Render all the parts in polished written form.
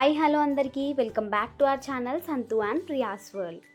Hi hello అందరికీ welcome back to our channel Santhu and Priya's world.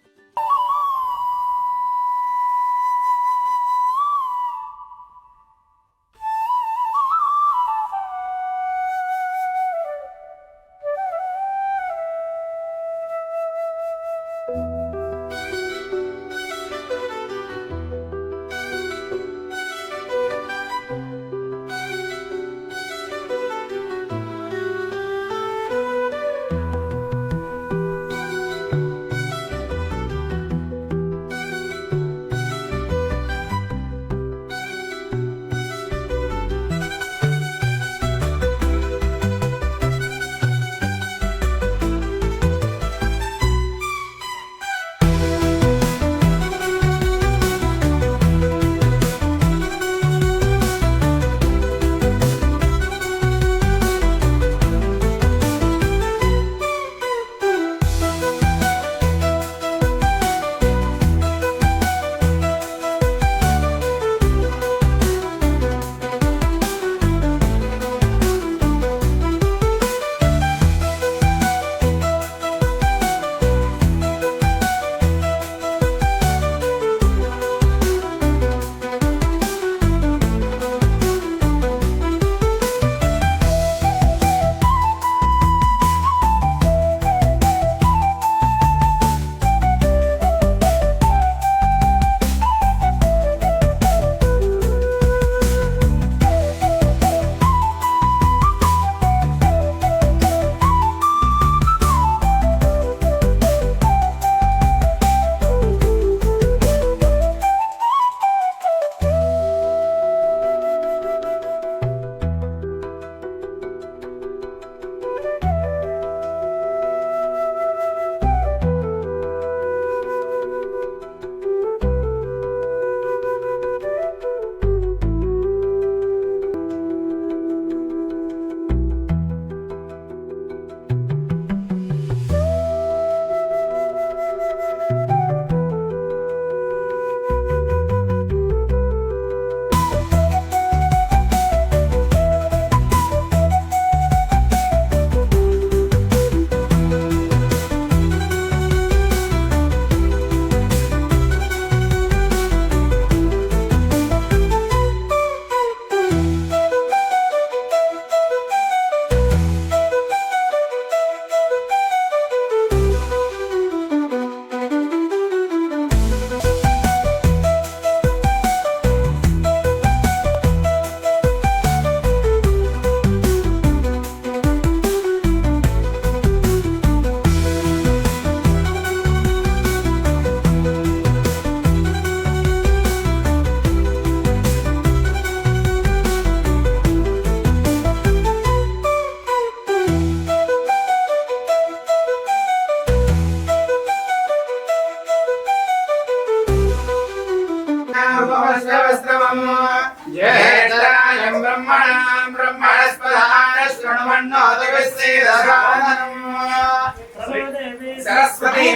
Saraswati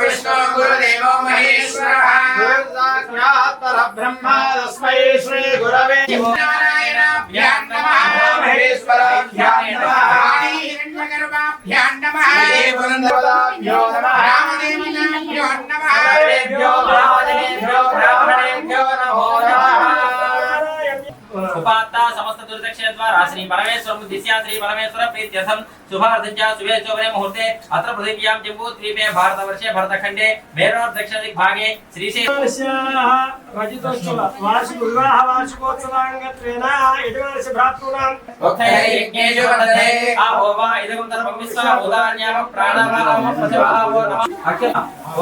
Vishnu गुरुदेवो महेश्वरः परब्रह्म तस्मै श्री गुरवे नारायणाभ्यां नमः महेश्वराभ्यां नमः हिरण्यगर्भाभ्यां नमः देववृन्दाभ्यो नमः रामदेवाभ्यो नमः ब्राह्मणेभ्यो नमो नमः उपात्ता समस्त दुर्दक्षिण द्वारा श्री परमेश्वर मुद्दिश्य श्री परमेश्वर प्रीत्यर्थम शुभार्थंच शुभे शोभने मुहूर्ते अत्र पृथिव्यां जम्बूद्वीपे भारतवर्षे भरतखंडे मेरोर दक्षिण दिग्भागे श्रीशैलस्याः रजतोत्सव वार्षिक विवाह वार्षिकोत्सवाङ्गत्वेन यजमानस्य भ्रातॄणां भक्तैर्यज्ञेषु वर्धते आहो वा इदं तर्पमिस्व उदान्याम प्राणानाम प्रतिभावो नमः अखिल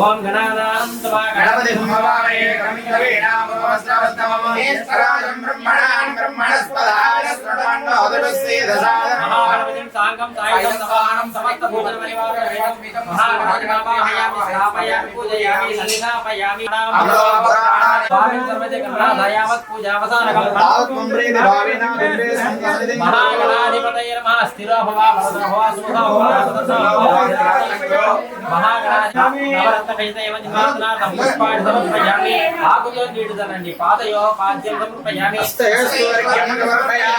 ओम गणानां तवा गणपति भवामहे कविकवीनां भवस्त्रवस्तमं महेश्वराजं ब्रह्मणां ब्रह्मणस्पदाय श्रवणोदविश्वेदसादनं महागणपतिं साङ्गं सायुधं नवानं समस्त भूतपरिवारं महागणपतिमाहयामि स्थापयामि पूजयामि सन्निधापयामि स्वामिं सर्वते गणनाथयावत् पूजावसानकं तावत्पुंप्रीति भावेना बिम्बे संगसनिधिं महागणाधिपतये नमः स्थिरो भव वरदो भव सुखो भव महागणाधिपतये नवरत्नखचितैव निवासनार्थं पुष्पाणि समर्पयामि आकुतो नीडुदनंडि पादयो पाद्यं समर्पयामि हस्तयोस्तु अर्घ्यं समर्पयामि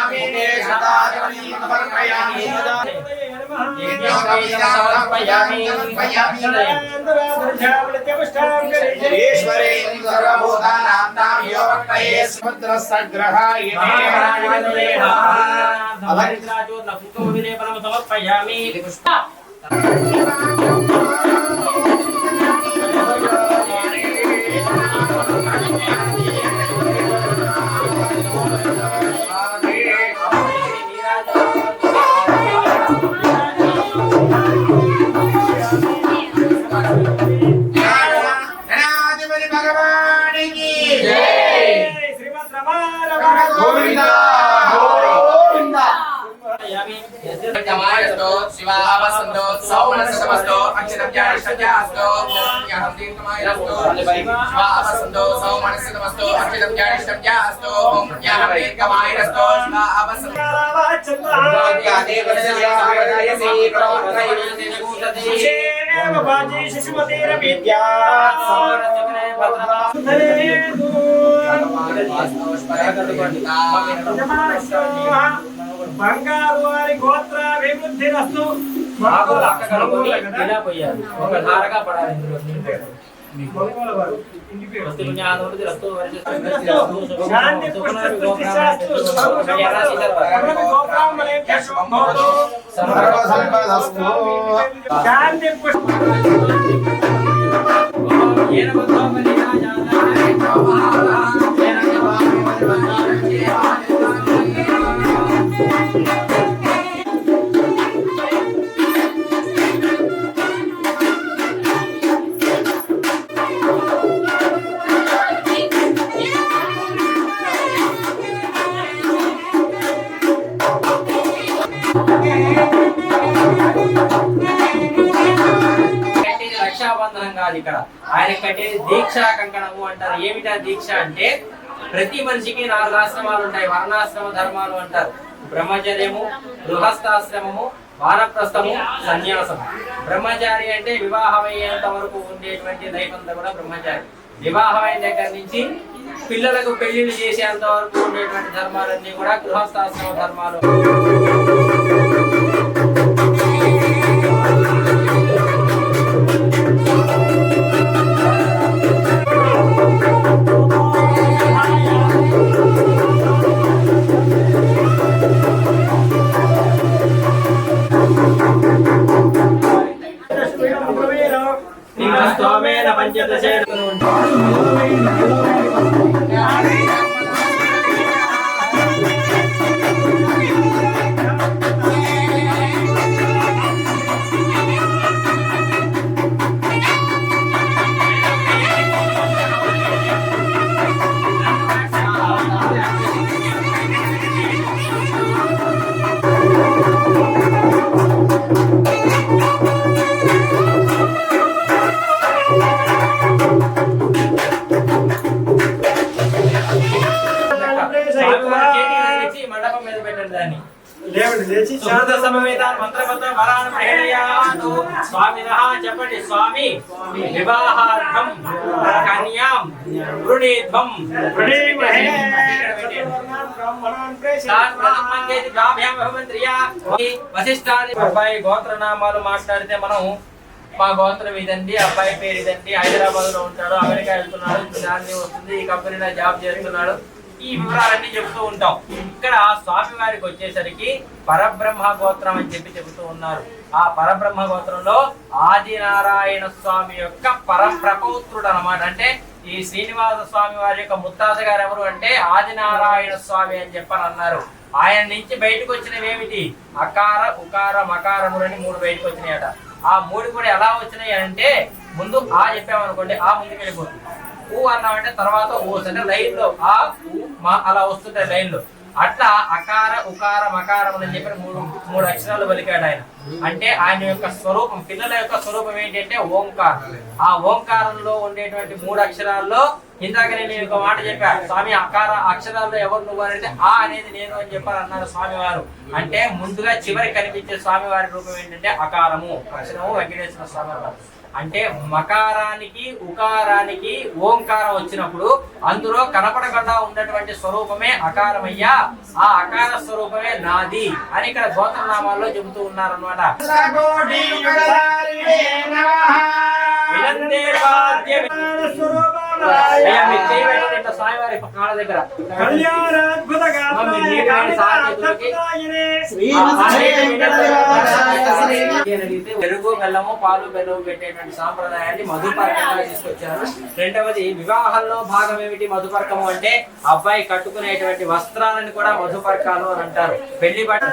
సమర్పయామి. శివావసంతో సౌమనసమస్తో అక్షరం జ్ఞానిష్టజాస్తో జ్ఞానం దీర్ఘమాయస్తో శివావసంతో సౌమనసమస్తో అక్షరం జ్ఞానిష్టజాస్తో జ్ఞానం దీర్ఘమాయస్తో శివావసంతో బంగారు వారి గోత్ర అభివృద్ధి రస్తు ఒక ధారగా పడాలి శాంతి రక్షాబంధనం కాదు, ఇక్కడ ఆయన కట్టేది దీక్షా కంకణము అంటారు. ఏమిటా దీక్ష అంటే ప్రతి మనిషికి 4 ఆశ్రమాలు ఉంటాయి, వర్ణాశ్రమ ధర్మాలు అంటారు. బ్రహ్మచర్యము, గృహస్థాశ్రమము, వానప్రస్థము, సన్యాసము. బ్రహ్మచారి అంటే వివాహం అయ్యేంత వరకు ఉండేటువంటి లైఫ్ అంతా కూడా బ్రహ్మచారి. వివాహం అయిన దగ్గర నుంచి పిల్లలకు పెళ్లిళ్ళు చేసేంత వరకు ఉండేటువంటి ధర్మాలన్నీ కూడా గృహస్థాశ్రమ ధర్మాలు. మండపం మీద పెట్టండి దాన్ని. చెప్పండి. స్వామి వివాహార్థం కన్యాం వృణీధ్వం వశిష్ఠాది. అబ్బాయి గోత్రనామాలు మాట్లాడితే మనం మా గోత్రం ఇదండి, అబ్బాయి పేరు ఇదండి, హైదరాబాద్ లో ఉంటాడు, అమెరికా వెళ్తున్నాడు, దాన్ని వస్తుంది, ఈ కంపెనీలో జాబ్ చేస్తున్నాడు, ఈ వివరాలన్నీ చెప్తూ ఉంటాం. ఇక్కడ స్వామి వారికి వచ్చేసరికి పరబ్రహ్మ గోత్రం అని చెబుతూ ఉన్నారు. ఆ పరబ్రహ్మ గోత్రంలో ఆదినారాయణ స్వామి యొక్క పరప్రపౌత్రుడు అన్నమాట. అంటే ఈ శ్రీనివాస స్వామి వారి యొక్క ముత్తాత గారు ఎవరు అంటే ఆదినారాయణ స్వామి అని చెప్పని అన్నారు. ఆయన నుంచి బయటకు వచ్చినవి ఏమిటి? అకార, ఉకార, మకారములని 3 బయటకు వచ్చినాయట. ఆ 3 కూడా ఎలా వచ్చినాయి అంటే ముందు ఆ చెప్పామనుకోండి, ఆ ముందుకు వెళ్ళిపోతుంది. ఊ అన్నామంటే తర్వాత ఊ అంటే లైన్ లో ఆ ఊ మా అలా వస్తుంటాయి లైన్ లో. అట్లా అకార, ఉకార, మకారం అని చెప్పి 3 అక్షరాలు పలికాడు ఆయన. అంటే ఆయన యొక్క స్వరూపం, పిల్లల యొక్క స్వరూపం ఏంటంటే ఓంకారం. ఆ ఓంకారంలో ఉండేటువంటి 3 అక్షరాల్లో ఇందాక నేను ఒక మాట చెప్పా, స్వామి అకార అక్షరాల్లో ఎవరు నువ్వు అని అంటే ఆ అనేది నేను అని చెప్పారు అన్నారు స్వామి వారు. అంటే ముందుగా చివరి కనిపించే స్వామి వారి రూపం ఏంటంటే అకారము, అక్షరము వెంకటేశ్వర స్వామి వారు. అంటే మకారానికి ఉకారానికి ఓంకారం వచ్చినప్పుడు అందులో కనపడకుండా ఉన్నటువంటి స్వరూపమే అకారమయ్యా, ఆ అకార స్వరూపమే నాది అని ఇక్కడ గోత్రనామాల్లో చెబుతూ ఉన్నారన్నమాట. స్వామివారి కాళ్ళ దగ్గర పెరుగు బెల్లము పాలు బెల్లము పెట్టేటువంటి సాంప్రదాయాన్ని మధుపర్కంగా తీసుకొచ్చారు. రెండవది వివాహంలో భాగం ఏమిటి మధుపర్కము అంటే అబ్బాయి కట్టుకునేటువంటి వస్త్రాలను కూడా మధుపర్కాలు అని అంటారు. పెళ్లి బట్ట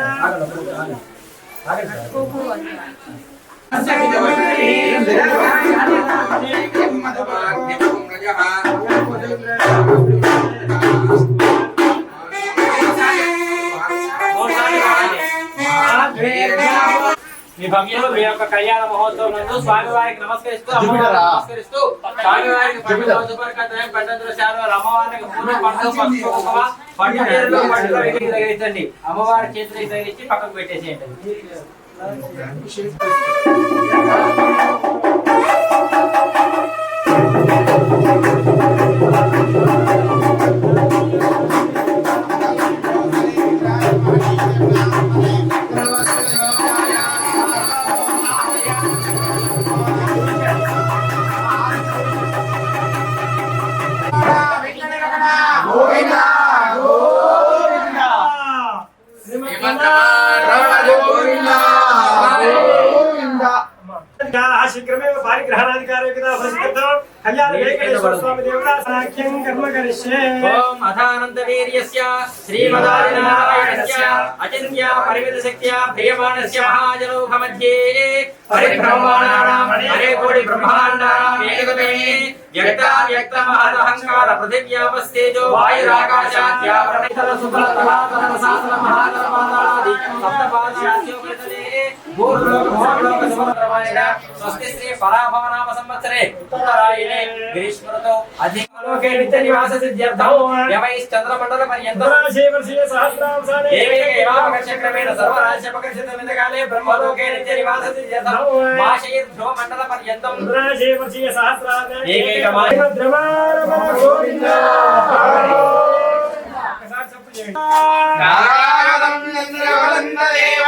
మీ భవ్యంలో మీ యొక్క కళ్యాణ మహోత్సవం నందు స్వామివారికి నమస్కరిస్తూ అమ్మవారికి నమస్కరిస్తూ స్వామివారికి అమ్మవారికి తగిలించండి. అమ్మవారి చేతులకి తగిలించి పక్కకు పెట్టేసేయండి. शीघ्रमेव पारिग्रहणाधिकारे कल्याण वेंकटेश्वर स्वामी देवता साख्यं कर्म करिष्ये। ओम अथानंद वीर्यस्य श्रीमदादिनारायणस्य अचिन्त्य परिमित शक्त्या प्रियमाणस्य महाजनौघ मध्ये परिब्रह्माणानां हरे कोटि ब्रह्माण्डानां एकते व्यक्ता व्यक्त महदहंकार पृथिव्यापस्तेजो वायुराकाशाद्या प्रणितल सुफल तलातल शासन महातल पातालादि सप्तपादशास्यो प्रतले भूर्लोक भूर्लोक समप्रमाणेन स्वस्ति श्री पराभवनाम संवत्सरे उत्तरायणे ग्रीष्मऋतौ अधिकलोके नित्य निवास सिद्ध्यर्थं यवैश्चन्द्रमण्डल पर्यन्तं राशिवर्षीय सहस्रांशानि एवेकैवावकर्षक्रमेण सर्वराज्यपकर्षितमिदकाले ब्रह्मलोके नित्य निवास सिद्ध्यर्थं माशैर्ध्रुव मण्डल पर्यन्तं राशिवर्षीय सहस्रांशानि एकैकमाय गोविन्द नारायणं चन्द्रवदनदेव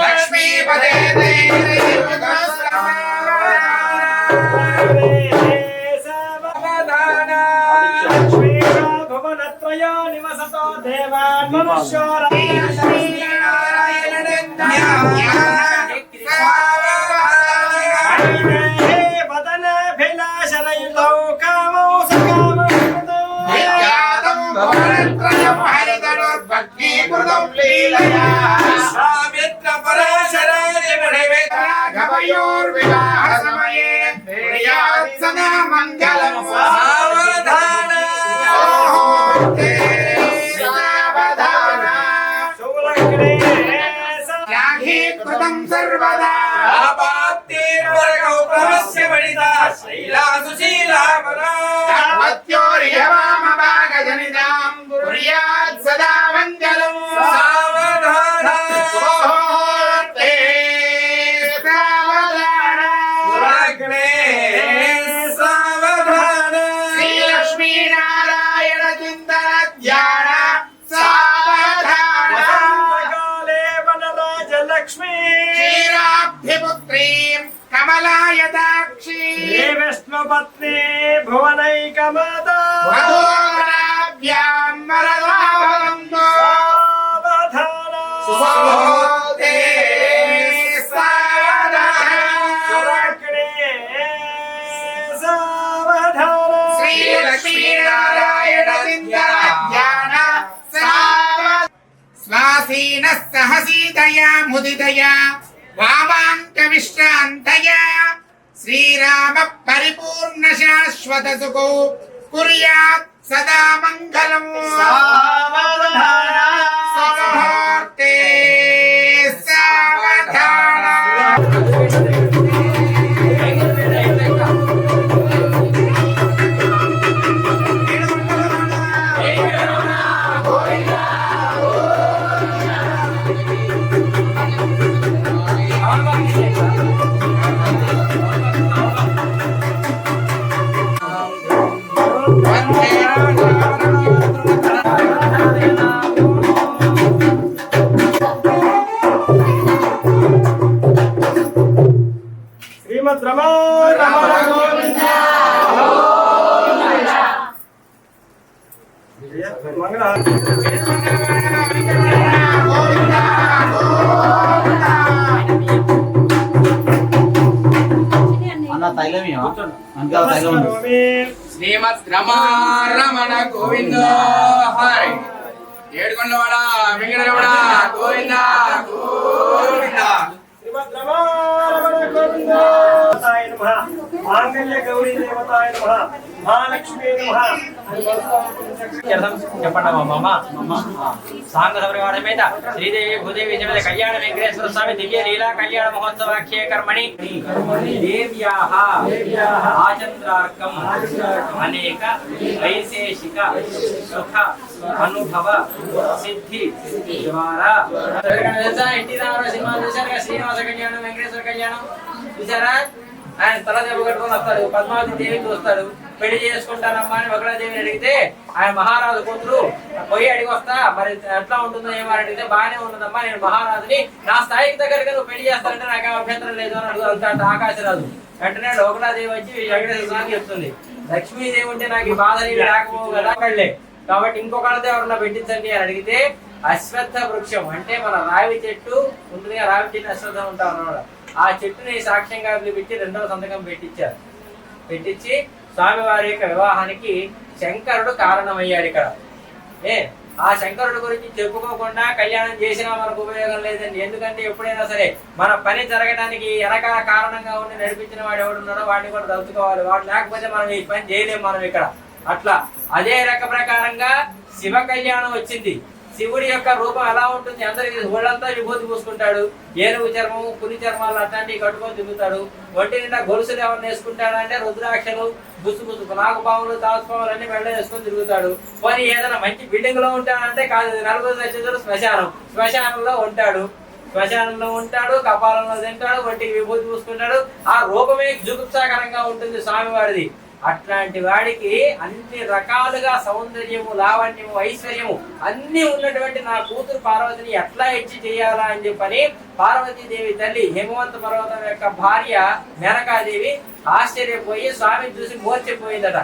लक्ष्मीपदे भवनत्रय निवसतो देवान् मनुष्यो वदन भिलाषरयुतौ कामौ सकामौ भवनत्रयं हरितनुर्भक्तिकृतं लीलया गवयोर्विवाहसमये प्रियात् सदा मङ्गलं सावधान त्यागीकृतं सर्वदा आपात्तिर्वर्गौ प्रवस्य वनिता शैला सुशीला वरा भक्त्योर्यवामभागजनितां कुर्यात् सदा मङ्गलं सावधान कमलायदाक्षी विष्णुपत्नी भुवनैकमाता मधुराभ्यां वरदावन्दो सुमहोते सावधान श्री लक्ष्मीनारायण ध्यान स्वासीनः सहसीतया मुदितया वामाङ्कविश्रान्तया श्रीराम परिपूर्ण शाश्वत सुखो कुर्यात् सदा मङ्गलम् समूर्ते सावधान Bye. శ్రీమద్రమారమణ గోవింద మంగళ శ్రీమద్ రమారమణ గోవింద హరి ఏడుకొండవాడ వెంకటరమణ గోవింద గోవింద శ్రీమద్ రమారమణ గోవింద నమః మాంగళ్య గౌరీ దేవతాయ నమః మహాలక్ష్మీ నమః చెప్పండి సాంగ పరివారమేత శ్రీదేవి భూదేవి సమేత కళ్యాణ వెంకటేశ్వర స్వామి దివ్య లీలా కళ్యాణ మహోత్సవాఖ్యే కర్మణి దేవ్యాః ఆచంద్రార్కం అనేక వైశేషిక సుఖ అనుభవ సిద్ధి ద్వారా ఎన్టీ రామారావు సినిమా చూశారు శ్రీనివాస కళ్యాణం వెంకటేశ్వర కళ్యాణం చూసారా ఆయన తల దెబ్బ కట్టుకొని వస్తాడు పద్మావతి దేవి చూస్తాడు పెళ్లి చేసుకుంటానమ్మా అని ఒకరాదేవిని అడిగితే ఆయన మహారాజు కూతురు పోయి అడిగి వస్తా మరి ఎట్లా ఉంటుందో ఏమో అడిగితే బాగానే ఉంటుందమ్మా నేను మహారాజుని నా స్థాయికి దగ్గరగా నువ్వు పెళ్లి చేస్తానంటే నాకేం అభ్యంతరం లేదు అని అడుగుతా ఆకాశరాజు వెంటనే ఒకరాదేవి వచ్చి వెంకటేశ్వర స్వామికి చెప్తుంది లక్ష్మీదేవి ఉంటే నాకు ఈ బాధ రాకపోవు కదా కళ్ళే కాబట్టి ఇంకొకళ్ళతో ఎవరన్నా పెట్టించండి అని అడిగితే అశ్వత్థ వృక్షం అంటే మన రావి చెట్టు ఉంటుంది రావి చెట్టు అశ్వత్థం ఉంటాం అన్నమాట ఆ చెట్టుని సాక్ష్యంగా పిలిపించి రెండవ సంతకం పెట్టించారు పెట్టించి స్వామివారి యొక్క వివాహానికి శంకరుడు కారణమయ్యాడు ఇక్కడ ఆ శంకరుడు గురించి చెప్పుకోకుండా కళ్యాణం చేసినా మనకు ఉపయోగం లేదండి ఎందుకంటే ఎప్పుడైనా సరే మన పని జరగడానికి వెనకాల కారణంగా ఉండి నడిపించిన వాడు ఎవడున్నాడో వాడిని కూడా తలుచుకోవాలి వాడు లేకపోతే మనం ఈ పని చేయలేము మనం ఇక్కడ అట్లా అదే రక ప్రకారంగా శివ కళ్యాణం వచ్చింది శివుడి యొక్క రూపం ఎలా ఉంటుంది అందరికి ఒళ్ళంతా విభూతి పూసుకుంటాడు ఏనుగు చర్మము పులి చర్మాలు అట్లాంటివి కట్టుకొని తిరుగుతాడు ఒంటి నిండా గొలుసులు ఎవరు వేసుకుంటాడు అంటే రుద్రాక్షలు గుసు నాగుపాములు తాసుపాములు అన్ని మెళ్ళ వేసుకొని తిరుగుతాడు పోనీ ఏదైనా మంచి బిల్డింగ్ లో ఉంటాడంటే కాదు నలుగురు వచ్చేసారు శ్మశానంలో ఉంటాడు కపాలంలో తింటాడు ఒంటికి విభూతి పూసుకుంటాడు ఆ రూపమే జుగుప్సాకరంగా ఉంటుంది స్వామివారిది అట్లాంటి వాడికి అన్ని రకాలుగా సౌందర్యము లావణ్యము ఐశ్వర్యము అన్ని ఉన్నటువంటి నా కూతురు పార్వతిని ఎట్లా ఇచ్చి చేయాలా అని చెప్పని పార్వతీదేవి తల్లి హేమవంత పర్వతం యొక్క భార్య మేనకాదేవి ఆశ్చర్యపోయి స్వామిని చూసి మోర్చిపోయిందట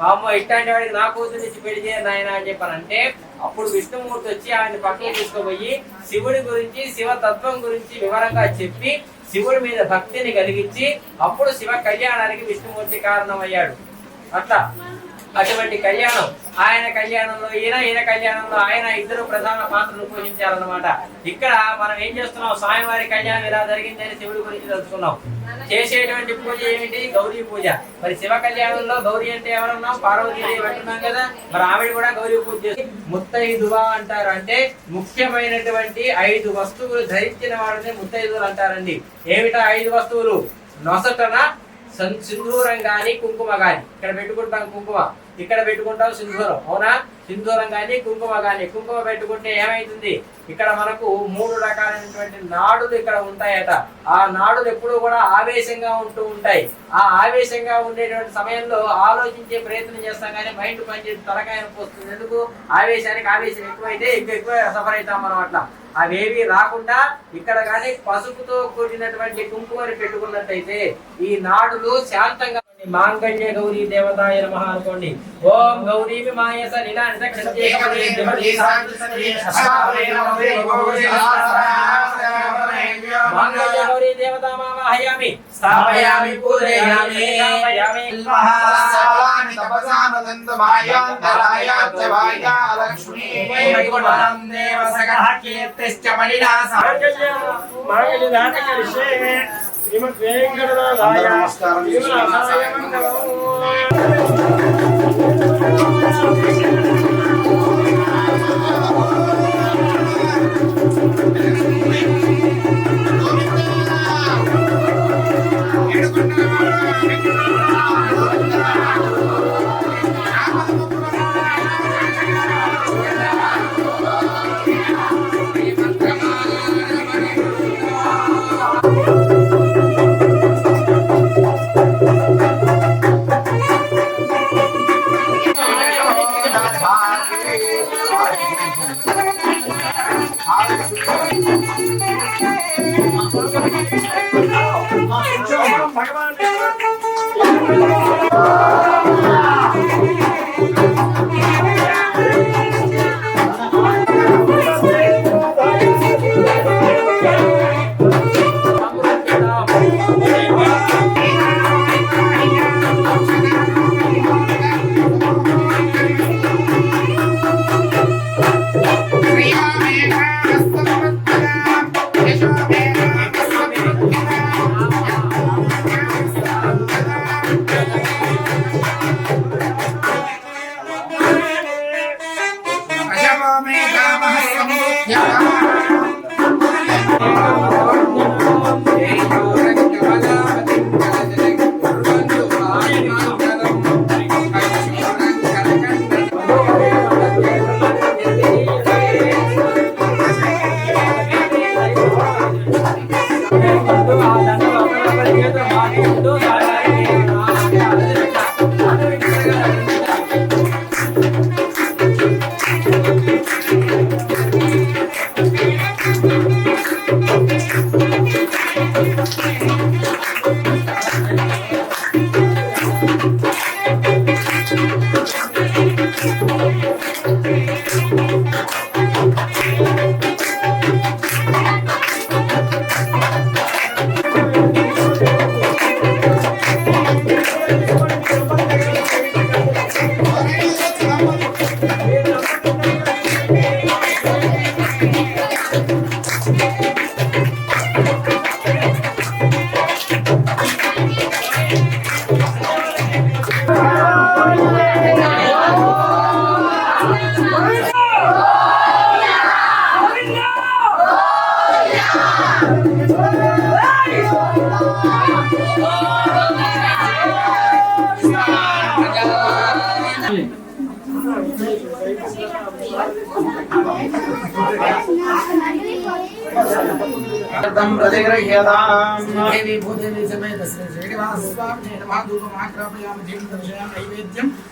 అమ్మ ఇట్లాంటి వాడికి నా కూతురు ఇచ్చి పెళ్లి చేయ నాయన అని చెప్పానంటే అప్పుడు విష్ణుమూర్తి వచ్చి ఆయన పక్కన తీసుకుపోయి శివుడి గురించి శివతత్వం గురించి వివరంగా చెప్పి శివుడి మీద భక్తిని కలిగించి అప్పుడు శివ కళ్యాణానికి విష్ణుమూర్తి కారణమయ్యాడు అట్లా అటువంటి కళ్యాణం ఆయన కళ్యాణంలో ఈయన కళ్యాణంలో ఆయన ఇద్దరు ప్రధాన పాత్రలు పోషించారన్నమాట ఇక్కడ మనం ఏం చేస్తున్నాం స్వామివారి కళ్యాణం ఇలా జరిగిందని శివుడి గురించి తెలుసుకున్నాం చేసేటువంటి పూజ ఏమిటి గౌరీ పూజ మరి శివ కళ్యాణంలో గౌరీ అంటే ఎవరన్నాం పార్వతీదేవి అంటున్నాం కదా మరి ఆవిడ కూడా గౌరీ పూజ చేసి ముత్తైదువా అంటారు అంటే ముఖ్యమైనటువంటి 5 వస్తువులు ధరించిన వాడిని ముత్తైదువులు అంటారండి ఏమిటా 5 వస్తువులు నొసటన సింధూరం గాని కుంకుమ గాని ఇక్కడ పెట్టుకుంటాం కుంకుమ ఇక్కడ పెట్టుకుంటాం సింధూరం అవునా సింధూరం గాని కుంకుమ పెట్టుకుంటే ఏమైతుంది ఇక్కడ మనకు 3 రకాలైనటువంటి నాడులు ఇక్కడ ఉంటాయట ఆ నాడులు ఎప్పుడూ కూడా ఆవేశంగా ఉంటూ ఉంటాయి ఆ ఆవేశంగా ఉండేటువంటి సమయంలో ఆలోచించే ప్రయత్నం చేస్తాం కానీ మైండ్ పనిచేసి తలకాయను పోస్తుంది ఎందుకు ఆవేశం ఎక్కువైతే ఎక్కువ సఫర్ అవుతాం మనం అట్లా అవేవి రాకుండా ఇక్కడ కానీ పసుపుతో కూడినటువంటి కుంకుమని పెట్టుకున్నట్టయితే ఈ నాడులు శాంతంగా మాంగళ్య గౌరీ దేవతాయ నమః అనుకోండి ఓం గౌరీ మాయస నిలాంత మాంగళ్య గౌరీ దేవతా మావాహయామి స్థాపయామి పూజయామి తపసానంద మాయాంతరాయాచ వాయా లక్ష్మీ వైకుంఠం దేవ సకః కీర్తిశ్చ మణినాస మాంగళ్య దానక విషయ శ్రీమద్ వెంకటనాథాయ శ్రీనివాసాయ మంగళం भगवान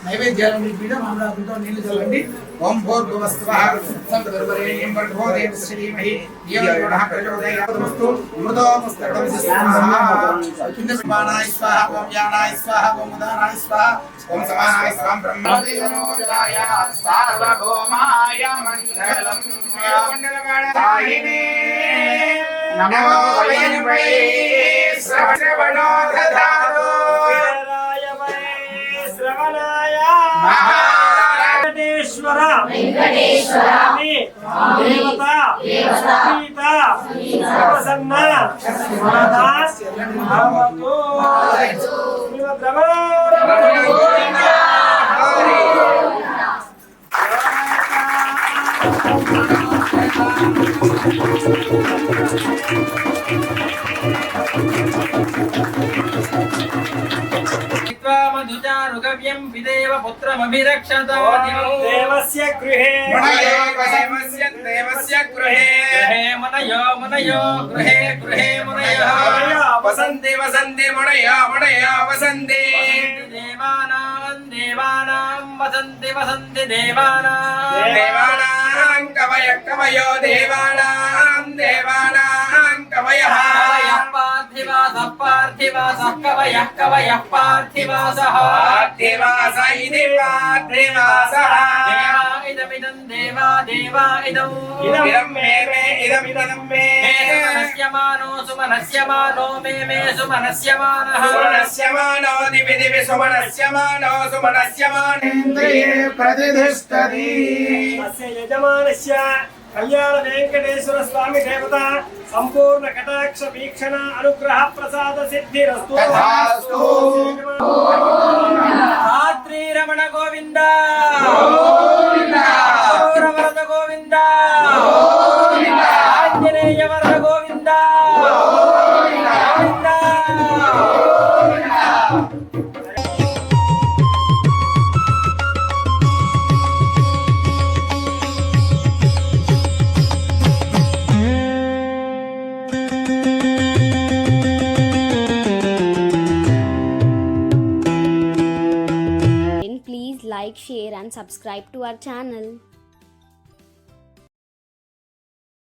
నైవేద్యాలను నీళ్లు చల్లండి. ఓం భూర్భువస్సువః సంతర్వరేణ్యం భర్గో దేవస్య ధీమహి ధియో యో నః ప్రచోదయాత్. మృదోమస్తకం స్వాహా. కింద సమానాయ స్వాహా. ఓం యానాయ స్వాహా. ఓం ఉదానాయ స్వాహా. ఓం సమానాయ స్వాహ. బ్రహ్మదేవోజాయ సార్వభౌమాయ మంగళం. మంగళగణాయినే నమో వై శ్రవణో దధారో శ్రవణాయ వెంకటేశ్వర స్వామి దేవత సమీత ప్రసన్న భవతు మధుచారుగవ్యం విదేవ పుత్రమభిరక్షత దేవస్య గృహే దేవస్య గృహే మనయో మనయో గృహే గృహే మనయో వసంతి వసంతి మునయో మునయో వసంతి దేవానాం దేవానాం వసంతి వసంతి దేవానాం దేవానాం కవయ కవయో దేవానాం దేవానాం కవయః పార్థివాసః పార్థివాసః కవయః కవయః పార్థివాసః పార్థివాస ఇతి పార్థివాసః దేవా ఇదమిదం దేవా దేవా ఇదం ఇదం మే మే ఇదం ఇదం మే సుమనస్యమానో సుమనస్యమానో మే మే సుమనస్యమానః సుమనస్యమానో దివి దివి సుమనస్యమానో సుమనస్యమానేంద్రియే ప్రతిష్ఠతి. అస్య యజమానస్య కళ్యాణ వెంకటేశ్వర స్వామి దేవత సంపూర్ణ కటాక్ష వీక్షణ అనుగ్రహ ప్రసాద సిద్ధిరస్తు. తథాస్తు. రాత్రి రమణ గోవింద వరద గోవింద ఆంజనేయ వరద Govinda Govinda. Please like, share and subscribe to our channel.